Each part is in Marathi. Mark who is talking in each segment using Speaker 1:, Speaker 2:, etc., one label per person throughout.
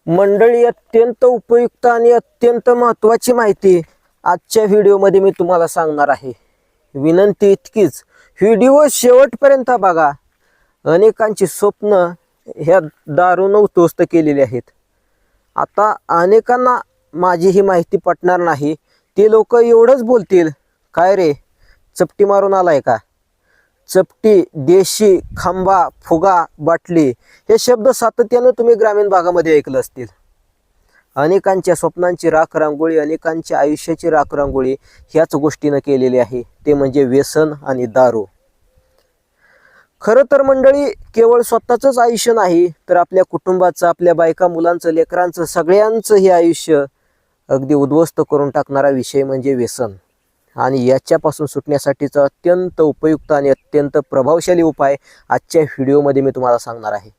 Speaker 1: मंडळी, अत्यंत उपयुक्त आणि अत्यंत महत्त्वाची माहिती आजच्या व्हिडिओमध्ये मी तुम्हाला सांगणार आहे. विनंती इतकीच, व्हिडिओ शेवटपर्यंत बघा. अनेकांची स्वप्न ह्या दारूनं उद्ध्वस्त केलेली आहेत. आता अनेकांना माझी ही माहिती पटणार नाही. ते लोक एवढंच बोलतील, काय रे चपटी मारून आलाय का? चपटी, देशी, खांबा, फुगा, बाटली हे शब्द सातत्यानं तुम्ही ग्रामीण भागामध्ये ऐकलं असतील. अनेकांच्या स्वप्नांची राख रांगोळी, अनेकांच्या आयुष्याची राख रांगोळी ह्याच गोष्टीनं केलेली आहे, ते म्हणजे व्यसन आणि दारू. खरं तर मंडळी, केवळ स्वतःचंच आयुष्य नाही तर आपल्या कुटुंबाचं, आपल्या बायका मुलांचं, लेकरांचं, सगळ्यांचं हे आयुष्य अगदी उद्ध्वस्त करून टाकणारा विषय म्हणजे व्यसन. आणि याच्यापासून सुटण्यासाठीचा अत्यंत उपयुक्त आणि अत्यंत प्रभावशाली उपाय आजच्या व्हिडिओमध्ये मी तुम्हाला सांगणार आहे.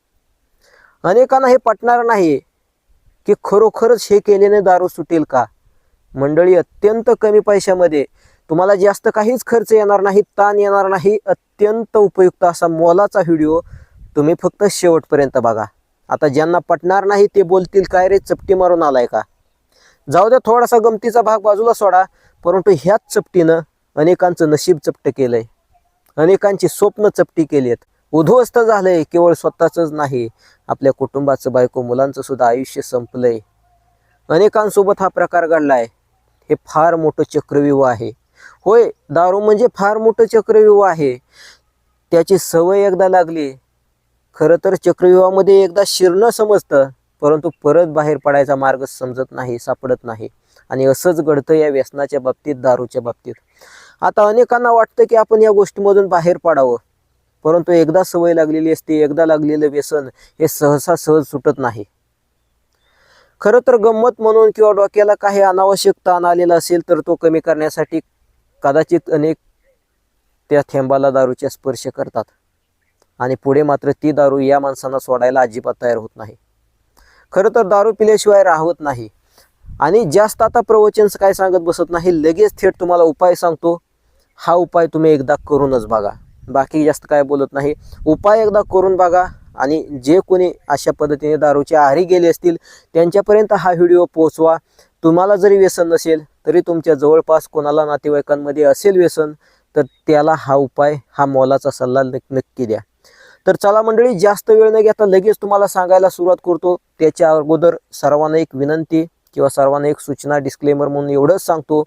Speaker 1: अनेकांना हे पटणार नाही की खरोखरच हे केल्याने दारू सुटेल का? मंडळी, अत्यंत कमी पैशामध्ये तुम्हाला जास्त काहीच खर्च येणार नाही, ताण येणार नाही, अत्यंत उपयुक्त असा मोलाचा व्हिडिओ तुम्ही फक्त शेवटपर्यंत बघा. आता ज्यांना पटणार नाही ते बोलतील, काय रे चपटी मारून आलाय का? जाऊ द्या, थोडासा गमतीचा भाग बाजूला सोडा. परंतु ह्याच चपटीनं अनेकांचं नशीब चपट केलंय, अनेकांची स्वप्न चपटी केलीत, उद्ध्वस्त झालंय. केवळ स्वतःचंच नाही, आपल्या कुटुंबाचं, बायको मुलांचं सुद्धा आयुष्य संपलंय. अनेकांसोबत हा प्रकार घडलाय. हे फार मोठं चक्रव्यूह आहे. होय, दारू म्हणजे फार मोठं चक्रव्यूह आहे. त्याची सवय एकदा लागली, खरं तर चक्रव्यूहामध्ये एकदा शिरणं समजतं, परंतु परत बाहेर पडायचा मार्ग समजत नाही, सापडत नाही. आणि असंच घडतं या व्यसनाच्या बाबतीत, दारूच्या बाबतीत. आता अनेकांना वाटतं की आपण या गोष्टीमधून बाहेर पडावं, परंतु एकदा सवय लागलेली असते, एकदा लागलेलं व्यसन हे सहसा सहज सुटत नाही. खरं तर गंमत म्हणून किंवा डोक्याला काही अनावश्यक ताण आलेला असेल तर तो कमी करण्यासाठी कदाचित अनेक त्या थेंबाला दारूच्या स्पर्श करतात. आणि पुढे मात्र ती दारू या माणसांना सोडायला अजिबात तयार होत नाही. खरं तर दारू पिल्याशिवाय राहत नाही. आणि जास्त आता प्रवचन काय सांगत बसत नाही, लगेच थेट तुम्हाला उपाय सांगतो. हा उपाय तुम्ही एकदा करूनच बघा, बाकी जास्त काय बोलत नाही. उपाय एकदा करून बघा. आणि जे कोणी अशा पद्धतीने दारूच्या आहारी गेले असतील त्यांच्यापर्यंत हा व्हिडिओ पोहोचवा. तुम्हाला जरी व्यसन नसेल तरी तुमच्या जवळपास कोणाला, नातेवाईकांमध्ये असेल व्यसन, तर त्याला हा उपाय, हा मोलाचा सल्ला नक्की द्या. तर चला मंडळी, जास्त वेळ न घेता लगेच तुम्हाला सांगायला सुरुवात करतो. त्याच्या अगोदर सर्वांना एक विनंती किंवा सर्वांना एक सूचना, डिस्क्लेमर म्हणून एवढंच सांगतो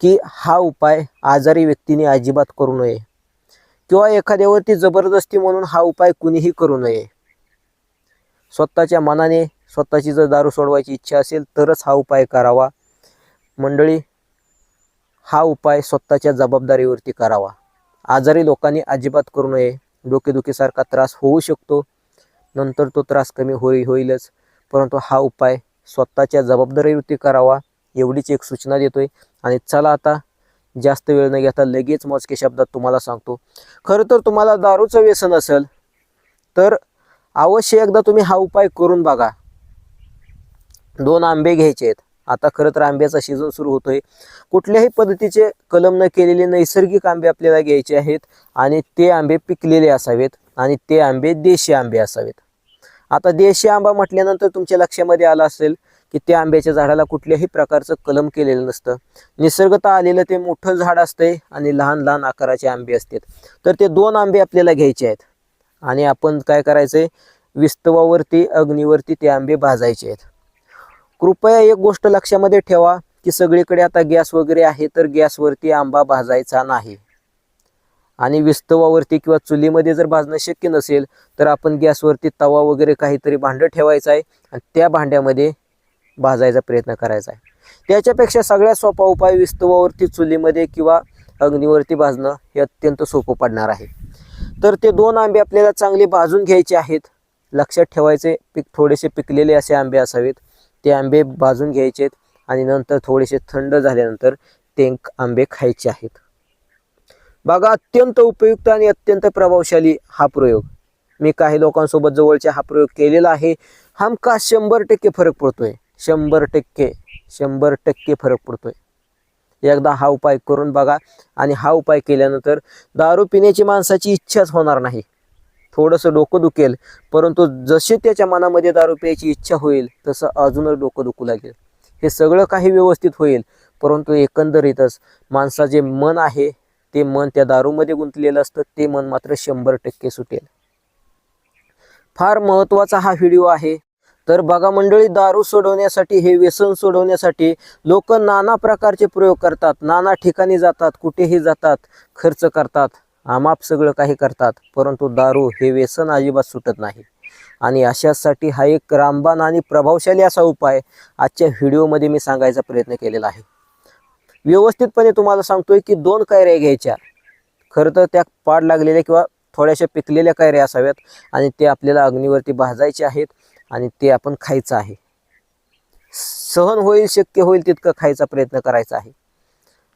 Speaker 1: की हा उपाय आजारी व्यक्तीने अजिबात करू नये, किंवा एखाद्यावरती जबरदस्ती म्हणून हा उपाय कुणीही करू नये. स्वतःच्या मनाने, स्वतःची जर दारू सोडवायची इच्छा असेल तरच हा उपाय करावा. मंडळी, हा उपाय स्वतःच्या जबाबदारीवरती करावा. आजारी लोकांनी अजिबात करू नये. डोकेदुखीसारखा त्रास होऊ शकतो, नंतर तो त्रास कमी होईलच, परंतु हा उपाय स्वतःच्या जबाबदारीवरती करावा, एवढीच एक सूचना देतोय. आणि चला आता जास्त वेळ न घेता लगेच मोजके शब्दात तुम्हाला सांगतो. खरं तर तुम्हाला दारूचं व्यसन असेल तर अवश्य एकदा तुम्ही हा उपाय करून बघा. 2 आंबे घ्यायचे आहेत. आता खरं तर आंब्याचा सीझन सुरू होतोय. कुठल्याही पद्धतीचे कलम न केलेले नैसर्गिक आंबे आपल्याला घ्यायचे आहेत. आणि ते आंबे पिकलेले असावेत, आणि ते आंबे देशी आंबे असावेत. आता देशी आंबा म्हटल्यानंतर तुमच्या लक्षामध्ये आलं असेल की त्या आंब्याच्या झाडाला कुठल्याही प्रकारचं कलम केलेलं नसतं. निसर्गतः आलेलं ते मोठं झाड असतंय आणि लहान लहान आकाराचे आंबे असतात. तर ते 2 आंबे आपल्याला घ्यायचे आहेत. आणि आपण काय करायचंय, विस्तवावरती, अग्नीवरती ते आंबे भाजायचे आहेत. कृपया एक गोष्ट लक्षामध्ये ठेवा की सगळीकडे आता गॅस वगैरे आहे, तर गॅसवरती आंबा भाजायचा नाही. आणि विस्तवावरती किंवा चुलीमध्ये जर भाजणं शक्य नसेल तर आपण गॅसवरती तवा वगैरे काहीतरी भांडं ठेवायचं आहे आणि त्या भांड्यामध्ये भाजायचा प्रयत्न करायचा आहे. त्याच्यापेक्षा सगळ्यात सोपा उपाय विस्तवावरती, चुलीमध्ये किंवा अग्नीवरती भाजणं हे अत्यंत सोपं पडणार आहे. तर ते 2 आंबे आपल्याला चांगले भाजून घ्यायचे आहेत. लक्षात ठेवायचे, थोडेसे पिकलेले असे आंबे असावेत. ते आंबे भाजून घ्यायचे आहेत आणि नंतर थोडेसे थंड झाल्यानंतर ते आंबे खायचे आहेत. बघा, अत्यंत उपयुक्त आणि अत्यंत प्रभावशाली हा प्रयोग. मी काही लोकांसोबत जवळच्या हा प्रयोग केलेला आहे. हमखास 100% फरक पडतोय. 100% फरक पडतोय. एकदा हा उपाय करून बघा. आणि हा उपाय केल्यानंतर दारू पिण्याची माणसाची इच्छाच होणार नाही. थोडंसं डोकं दुखेल, परंतु जशी त्याच्या मनामध्ये दारू प्यायची इच्छा होईल तसं अजूनच डोकं दुखू लागेल. हे सगळं काही व्यवस्थित होईल, परंतु एकंदरीतच माणसाचे मन आहे ते मन त्या दारूमध्ये गुंतलेलं असतं, ते मन मात्र 100% सुटेल. फार महत्त्वाचा हा व्हिडिओ आहे. तर बघा मंडळी, दारू सोडवण्यासाठी, हे व्यसन सोडवण्यासाठी लोक नाना प्रकारचे प्रयोग करतात, नाना ठिकाणी जातात, कुठेही जातात, खर्च करतात, आमाप सगळं काही करतात, परंतु दारू हे व्यसन अजिबात सुटत नाही. आणि अशासाठी हा एक रामबाण आणि प्रभावशाली असा उपाय आजच्या व्हिडिओमध्ये मी सांगायचा प्रयत्न केलेला आहे. व्यवस्थितपणे तुम्हाला सांगतोय की 2 कैऱ्या घ्यायच्या. खरं तर त्या पाड लागलेल्या किंवा थोड्याशा पिकलेल्या कैऱ्या असाव्यात आणि ते आपल्याला अग्नीवरती भाजायचे आहेत आणि ते आपण खायचं आहे. सहन होईल, शक्य होईल तितकं खायचा प्रयत्न करायचा आहे.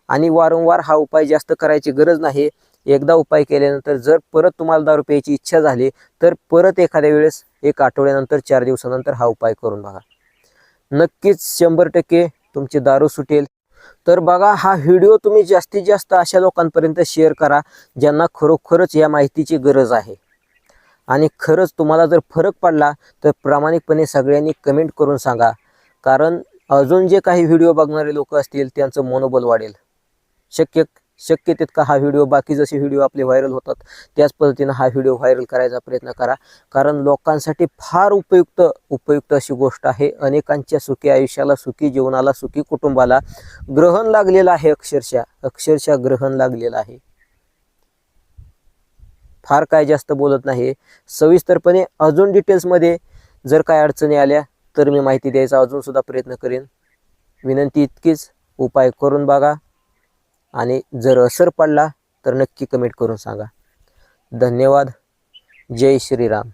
Speaker 1: आणि वारंवार हा उपाय जास्त करायची गरज नाही. एकदा उपाय केल्यानंतर जर परत तुम्हाला दारू प्यायची इच्छा झाली तर परत एखाद्या वेळेस 1 आठवड्यानंतर 4 दिवसानंतर हा उपाय करून बघा. नक्कीच 100% तुमची दारू सुटेल. तर बघा, हा व्हिडिओ तुम्ही जास्तीत जास्त अशा लोकांपर्यंत शेअर करा ज्यांना खरोखरच या माहितीची गरज आहे. आणि खरंच तुम्हाला जर फरक पडला तर प्रामाणिकपणे सगळ्यांनी कमेंट करून सांगा, कारण अजून जे काही व्हिडिओ बघणारे लोक असतील त्यांचं मनोबल वाढेल. शक्य तितका हा व्हिडिओ, बाकी जसे व्हिडिओ आपले व्हायरल होतात त्याच पद्धतीनं हा व्हिडिओ व्हायरल करायचा प्रयत्न करा, कारण लोकांसाठी फार उपयुक्त अशी गोष्ट आहे. अनेकांच्या सुखी आयुष्याला, सुखी जीवनाला, सुखी कुटुंबाला ग्रहण लागलेलं आहे. अक्षरशः ग्रहण लागलेलं आहे. फार काय जास्त बोलत नाही, सविस्तरपणे अजून डिटेल्समध्ये जर काय अडचणी आल्या तर मी माहिती द्यायचा अजून सुद्धा प्रयत्न करेन. विनंती इतकीच, उपाय करून बघा आणि जर असर पडला तर नक्की कमेंट करून सांगा. धन्यवाद. जय श्रीराम.